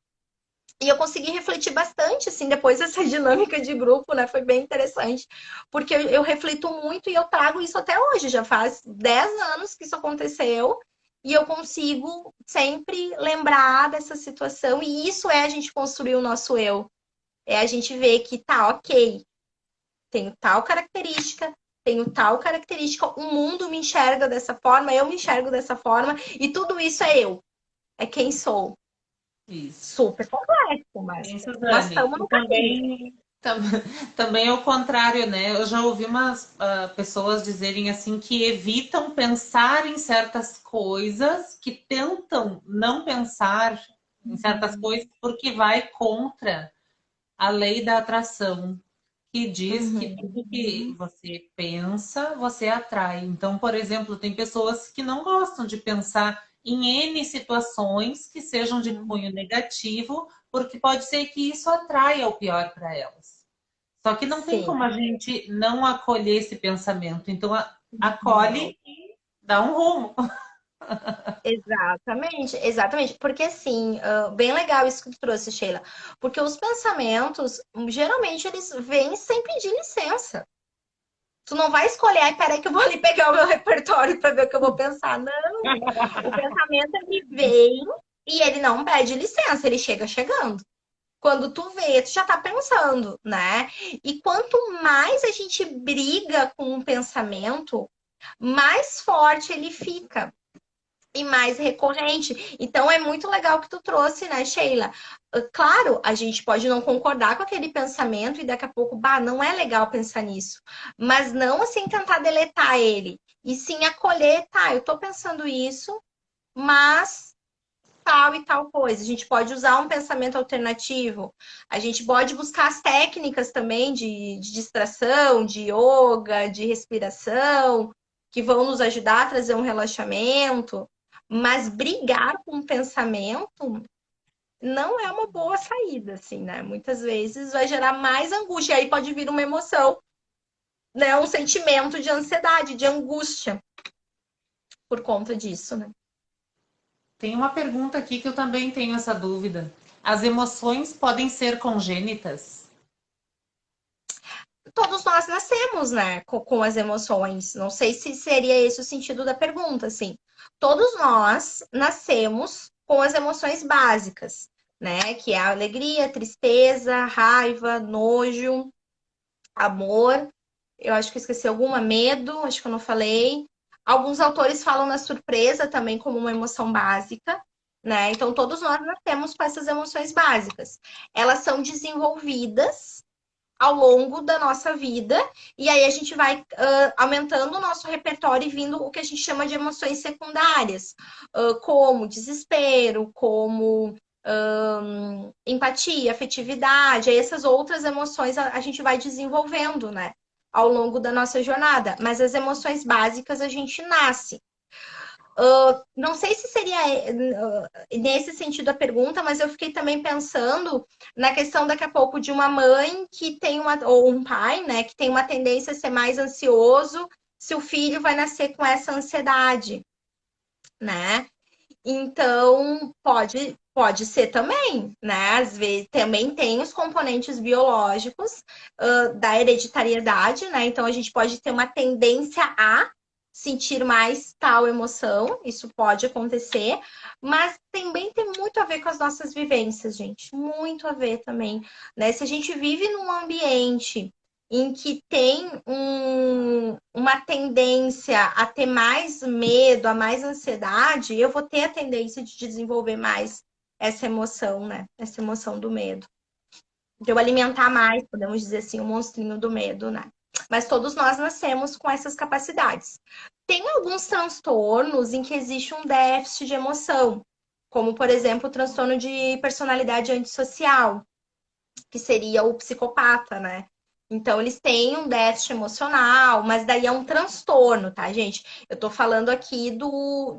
e eu consegui refletir bastante, assim, depois dessa dinâmica de grupo, né? Foi bem interessante, porque eu reflito muito e eu trago isso até hoje. Já faz 10 anos que isso aconteceu e eu consigo sempre lembrar dessa situação. E isso é a gente construir o nosso eu. É a gente ver que tá, ok, tenho tal característica, o mundo me enxerga dessa forma, eu me enxergo dessa forma, e tudo isso é eu. É quem sou. Isso. Super complexo, Isso, mas Dani. estamos E no caminho. tam- também é o contrário, né? Eu já ouvi umas pessoas dizerem assim que evitam pensar em certas coisas, que tentam não pensar em certas coisas porque vai contra a lei da atração, que diz que Uhum. tudo que você pensa, você atrai. Então, por exemplo, tem pessoas que não gostam de pensar em N situações que sejam de Uhum. cunho negativo, porque pode ser que isso atraia o pior para elas. Só que não tem como Sim, a gente não acolher esse pensamento. Então, não. acolhe e dá um rumo. Exatamente, exatamente. Porque assim, bem legal isso que tu trouxe, Sheila. Porque os pensamentos, geralmente, eles vêm sem pedir licença. Tu não vai escolher, ai, peraí que eu vou ali pegar o meu repertório para ver o que eu vou pensar. Não. O pensamento, ele vem e ele não pede licença, ele chega chegando. Quando tu vê, tu já tá pensando, né? E quanto mais a gente briga com um pensamento, mais forte ele fica e mais recorrente. Então é muito legal que tu trouxe, né, Sheila? Claro, a gente pode não concordar com aquele pensamento e daqui a pouco, bah, não é legal pensar nisso. Mas não assim tentar deletar ele. E sim acolher, tá, eu tô pensando isso, mas tal e tal coisa. A gente pode usar um pensamento alternativo. A gente pode buscar as técnicas também de distração, de yoga, de respiração, que vão nos ajudar a trazer um relaxamento. Mas brigar com o pensamento não é uma boa saída, assim, né? Muitas vezes vai gerar mais angústia. E aí pode vir uma emoção, né? Um sentimento de ansiedade, de angústia por conta disso, né? Tem uma pergunta aqui que eu também tenho essa dúvida. As emoções podem ser congênitas? Todos nós nascemos, né, com as emoções. Não sei se seria esse o sentido da pergunta, assim. Todos nós nascemos com as emoções básicas, né, que é a alegria, tristeza, raiva, nojo, amor. Eu acho que eu esqueci alguma, medo, acho que eu não falei. Alguns autores falam na surpresa também como uma emoção básica, né? Então todos nós nascemos com essas emoções básicas. Elas são desenvolvidas ao longo da nossa vida, e aí a gente vai aumentando o nosso repertório e vindo o que a gente chama de emoções secundárias, como desespero, como empatia, afetividade, aí essas outras emoções a gente vai desenvolvendo, né, ao longo da nossa jornada. Mas as emoções básicas a gente nasce. Não sei se seria nesse sentido a pergunta, mas eu fiquei também pensando na questão daqui a pouco de uma mãe que tem ou um pai, né, que tem uma tendência a ser mais ansioso, se o filho vai nascer com essa ansiedade, né? Então, pode ser também, né? Às vezes também tem os componentes biológicos da hereditariedade, né? Então, a gente pode ter uma tendência a sentir mais tal emoção, isso pode acontecer, mas também tem muito a ver com as nossas vivências, gente, muito a ver também, né? Se a gente vive num ambiente em que tem uma tendência a ter mais medo, a mais ansiedade, eu vou ter a tendência de desenvolver mais essa emoção, né? Essa emoção do medo. De eu alimentar mais, podemos dizer assim, o monstrinho do medo, né? Mas todos nós nascemos com essas capacidades. Tem alguns transtornos em que existe um déficit de emoção, como, por exemplo, o transtorno de personalidade antissocial, que seria o psicopata, né? Então, eles têm um déficit emocional, mas daí é um transtorno, tá, gente? Eu tô falando aqui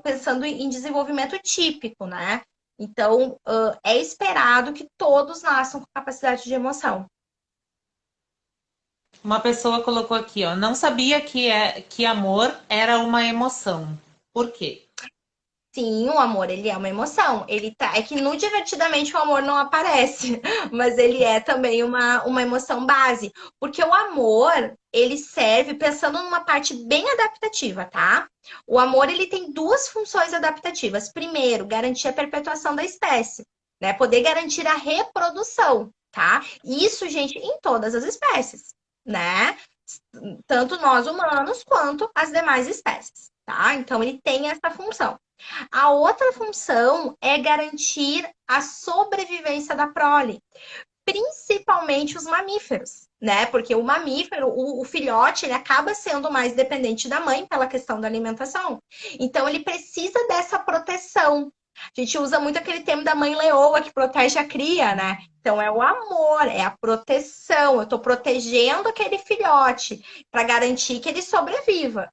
pensando em desenvolvimento típico, né? Então, é esperado que todos nasçam com capacidade de emoção. Uma pessoa colocou aqui, ó, não sabia que amor era uma emoção. Por quê? Sim, o amor, ele é uma emoção. É que no Divertidamente o amor não aparece, mas ele é também uma emoção base. Porque o amor, ele serve pensando numa parte bem adaptativa, tá? O amor, ele tem duas funções adaptativas. Primeiro, garantir a perpetuação da espécie, né? Poder garantir a reprodução, tá? Isso, gente, em todas as espécies, né? Tanto nós humanos quanto as demais espécies, tá? Então, ele tem essa função. A outra função é garantir a sobrevivência da prole, principalmente os mamíferos, né? Porque o mamífero, o filhote, ele acaba sendo mais dependente da mãe pela questão da alimentação. Então, ele precisa dessa proteção. A gente usa muito aquele termo da mãe leoa que protege a cria, né? Então, é o amor, é a proteção. Eu estou protegendo aquele filhote para garantir que ele sobreviva.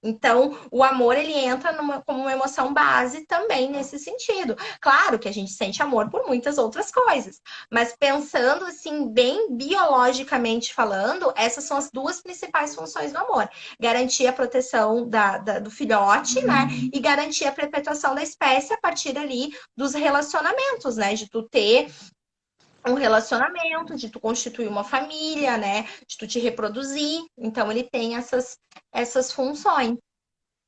Então, o amor ele entra como uma emoção base também nesse sentido. Claro que a gente sente amor por muitas outras coisas, mas pensando assim, bem biologicamente falando, essas são as duas principais funções do amor: garantir a proteção do filhote, né? E garantir a perpetuação da espécie a partir ali dos relacionamentos, né? De tu ter um relacionamento, de tu constituir uma família, né? De tu te reproduzir. Então, ele tem essas funções,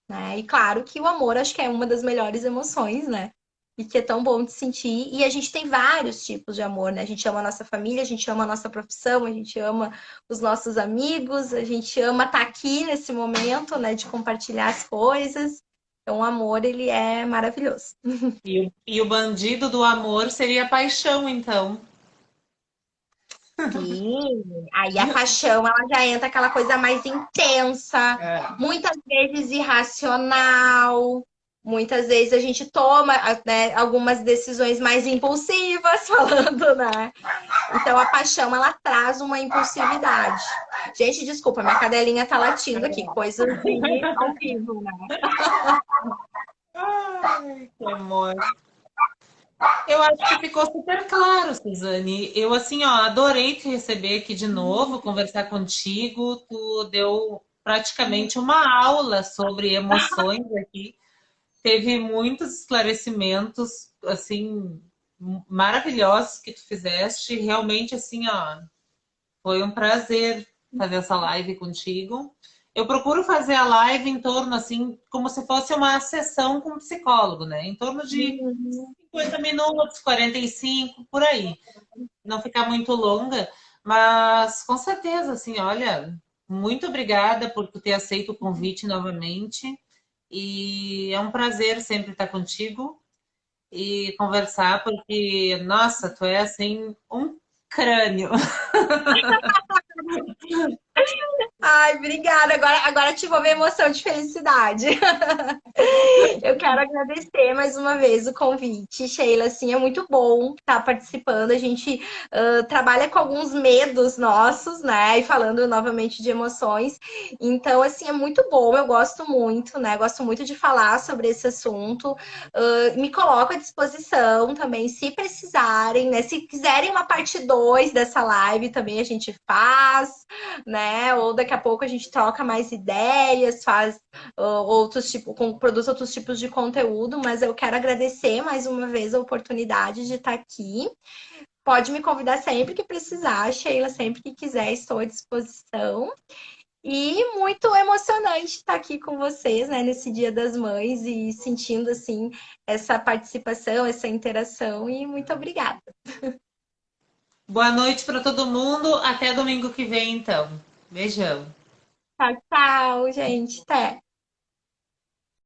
né? E claro que o amor acho que é uma das melhores emoções, né? E que é tão bom de sentir. E a gente tem vários tipos de amor, né? A gente ama a nossa família, a gente ama a nossa profissão, a gente ama os nossos amigos, a gente ama estar aqui nesse momento, né? De compartilhar as coisas. Então, o amor, ele é maravilhoso. E o bandido do amor seria a paixão, então. Sim, aí a paixão, ela já entra aquela coisa mais intensa, muitas vezes irracional, muitas vezes a gente toma, né, algumas decisões mais impulsivas, falando, né? Então a paixão, ela traz uma impulsividade. Gente, desculpa, minha cadelinha tá latindo aqui, coisa de ao vivo, né? Ai, que amor. Eu acho que ficou super claro, Suzane. Eu, assim, ó, adorei te receber aqui de novo, conversar contigo. Tu deu praticamente uma aula sobre emoções aqui. Teve muitos esclarecimentos, assim, maravilhosos que tu fizeste. Realmente, assim, ó, foi um prazer fazer essa live contigo. Eu procuro fazer a live em torno, assim, como se fosse uma sessão com um psicólogo, né? Em torno de 50 minutos, 45, por aí. Não ficar muito longa, mas com certeza, assim, olha, muito obrigada por tu ter aceito o convite novamente. E é um prazer sempre estar contigo e conversar, porque, nossa, tu é assim um crânio. Ai, obrigada. Agora ativou minha emoção de felicidade. Eu quero quero agradecer mais uma vez o convite, Sheila. Assim, é muito bom estar participando. A gente trabalha com alguns medos nossos, né? E falando novamente de emoções. Então, assim, é muito bom. Eu gosto muito, né? Gosto muito de falar sobre esse assunto. Me coloco à disposição também, se precisarem, né? Se quiserem uma parte 2 dessa live, também a gente faz, né? Ou daqui a pouco a gente troca mais ideias, faz outros tipos, produz outros tipos de conteúdo, mas eu quero agradecer mais uma vez a oportunidade de estar aqui. Pode me convidar sempre que precisar, Sheila, sempre que quiser, estou à disposição. E muito emocionante estar aqui com vocês, né, nesse Dia das Mães e sentindo assim essa participação, essa interação e muito obrigada. Boa noite para todo mundo. Até domingo que vem, então. Beijão. Tchau, tchau, gente. Até.